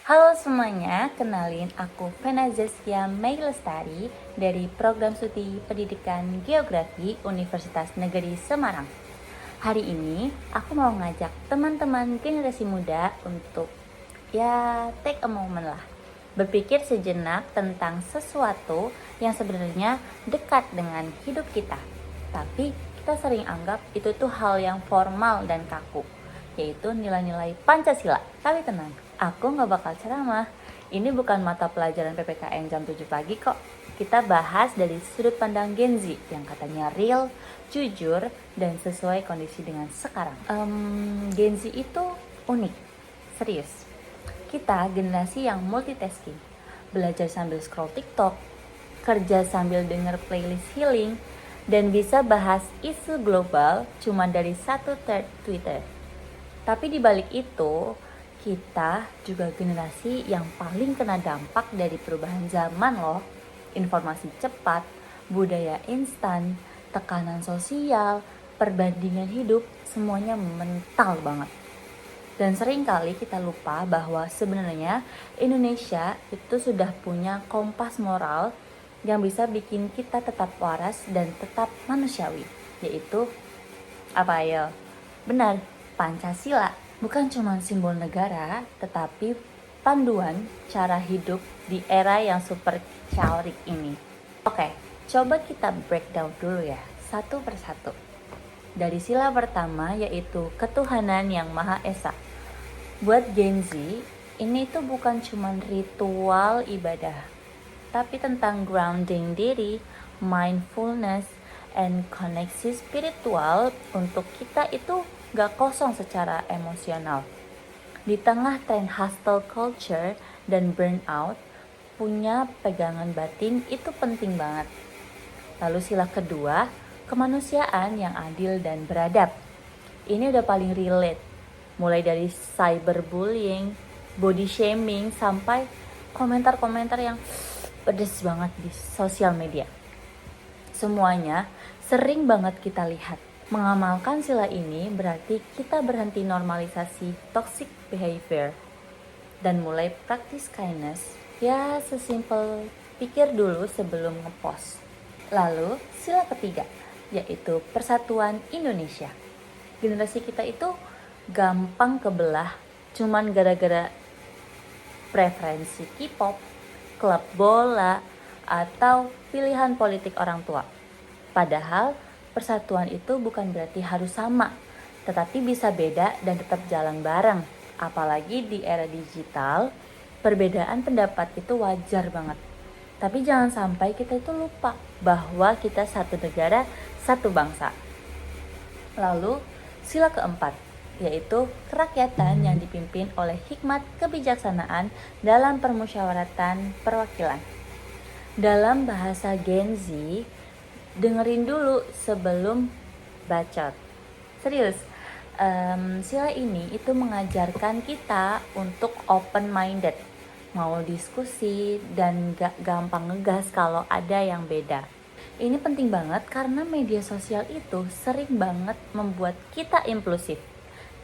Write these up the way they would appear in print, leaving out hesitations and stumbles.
Halo semuanya, kenalin aku Vena Zaskia Mei Lestari dari Program Studi Pendidikan Geografi Universitas Negeri Semarang. Hari ini aku mau ngajak teman-teman generasi muda untuk take a moment lah. Berpikir sejenak tentang sesuatu yang sebenarnya dekat dengan hidup kita. Tapi kita sering anggap itu tuh hal yang formal dan kaku, yaitu nilai-nilai Pancasila. Tapi tenang, aku gak bakal ceramah. Ini bukan mata pelajaran PPKN jam 7 pagi kok. Kita bahas dari sudut pandang Gen Z yang katanya real, jujur, dan sesuai kondisi dengan sekarang. Gen Z itu unik, serius. Kita generasi yang multitasking, belajar sambil scroll TikTok, kerja sambil denger playlist healing, dan bisa bahas isu global cuma dari satu thread Twitter. Tapi di balik itu, kita juga generasi yang paling kena dampak dari perubahan zaman loh. Informasi cepat, budaya instan, tekanan sosial, perbandingan hidup, semuanya mental banget. Dan seringkali kita lupa bahwa sebenarnya Indonesia itu sudah punya kompas moral yang bisa bikin kita tetap waras dan tetap manusiawi, yaitu apa ya? Benar, Pancasila. Bukan cuma simbol negara, tetapi panduan cara hidup di era yang super chaotic ini. Oke, coba kita breakdown dulu ya, satu persatu. Dari sila pertama yaitu ketuhanan yang Maha Esa. Buat Gen Z, ini tuh bukan cuma ritual ibadah, tapi tentang grounding diri, mindfulness, and koneksi spiritual untuk kita itu gak kosong secara emosional. Di tengah tren hustle culture dan burnout, punya pegangan batin itu penting banget. Lalu sila kedua, kemanusiaan yang adil dan beradab. Ini udah paling relate, mulai dari cyberbullying, body shaming, sampai komentar-komentar yang pedes banget di sosial media. Semuanya sering banget kita lihat. Mengamalkan sila ini berarti kita berhenti normalisasi toxic behavior dan mulai praktis kindness. Ya, sesimpel pikir dulu sebelum ngepost. Lalu sila ketiga, yaitu persatuan Indonesia. Generasi kita itu gampang kebelah cuman gara-gara preferensi K-pop, klub bola, atau pilihan politik orang tua. Padahal persatuan itu bukan berarti harus sama, tetapi bisa beda dan tetap jalan bareng. Apalagi di era digital, perbedaan pendapat itu wajar banget. Tapi jangan sampai kita itu lupa bahwa kita satu negara, satu bangsa. Lalu sila keempat, yaitu kerakyatan yang dipimpin oleh hikmat kebijaksanaan dalam permusyawaratan perwakilan. Dalam bahasa Gen Z, dengerin dulu sebelum bacot. Serius, sila ini itu mengajarkan kita untuk open-minded, mau diskusi dan gak gampang ngegas kalau ada yang beda. Ini penting banget karena media sosial itu sering banget membuat kita impulsif,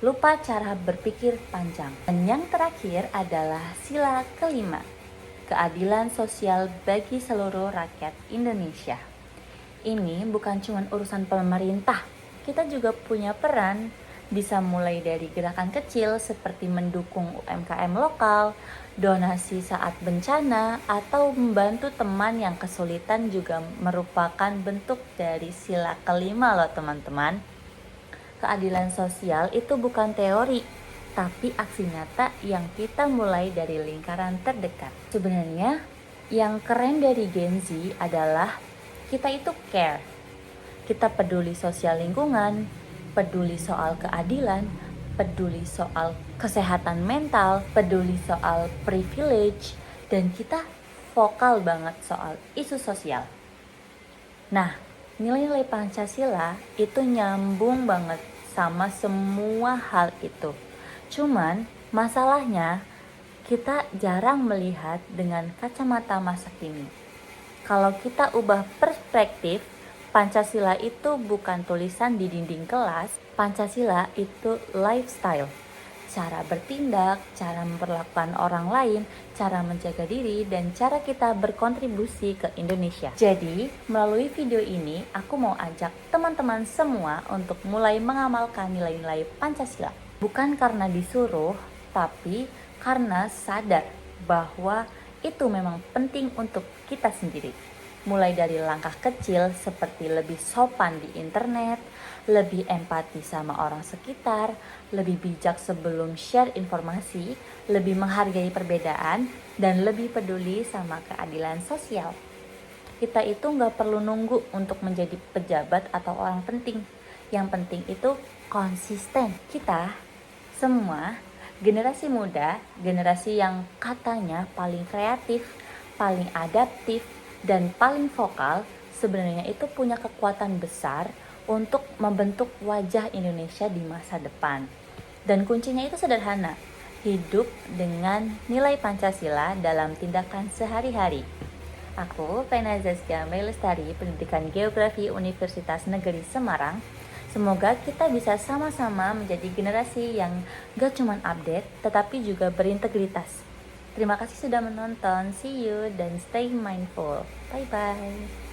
lupa cara berpikir panjang. Dan yang terakhir adalah sila kelima, keadilan sosial bagi seluruh rakyat Indonesia. Ini bukan cuma urusan pemerintah, kita juga punya peran. Bisa mulai dari gerakan kecil seperti mendukung UMKM lokal, donasi saat bencana, atau membantu teman yang kesulitan juga merupakan bentuk dari sila kelima loh teman-teman. Keadilan sosial itu bukan teori, tapi aksi nyata yang kita mulai dari lingkaran terdekat. Sebenarnya yang keren dari Gen Z adalah kita itu care. Kita peduli sosial lingkungan, peduli soal keadilan, peduli soal kesehatan mental, peduli soal privilege, dan kita vokal banget soal isu sosial. Nah, nilai-nilai Pancasila itu nyambung banget sama semua hal itu. Cuman masalahnya kita jarang melihat dengan kacamata masa kini. Kalau kita ubah perspektif, Pancasila itu bukan tulisan di dinding kelas, Pancasila itu lifestyle. cara bertindak, cara memperlakukan orang lain, cara menjaga diri, dan cara kita berkontribusi ke Indonesia. Jadi, melalui video ini, aku mau ajak teman-teman semua untuk mulai mengamalkan nilai-nilai Pancasila. Bukan karena disuruh, tapi karena sadar bahwa itu memang penting untuk kita sendiri. Mulai dari langkah kecil seperti lebih sopan di internet, lebih empati sama orang sekitar, lebih bijak sebelum share informasi, lebih menghargai perbedaan, dan lebih peduli sama keadilan sosial. Kita itu nggak perlu nunggu untuk menjadi pejabat atau orang penting. Yang penting itu konsisten. Kita semua, generasi muda, generasi yang katanya paling kreatif, paling adaptif, dan paling vokal, sebenarnya itu punya kekuatan besar untuk membentuk wajah Indonesia di masa depan. Dan kuncinya itu sederhana, hidup dengan nilai Pancasila dalam tindakan sehari-hari. Aku, Fena Zaskia Mailestari, Pendidikan Geografi Universitas Negeri Semarang. Semoga kita bisa sama-sama menjadi generasi yang gak cuma update, tetapi juga berintegritas. Terima kasih sudah menonton. See you dan stay mindful. Bye-bye.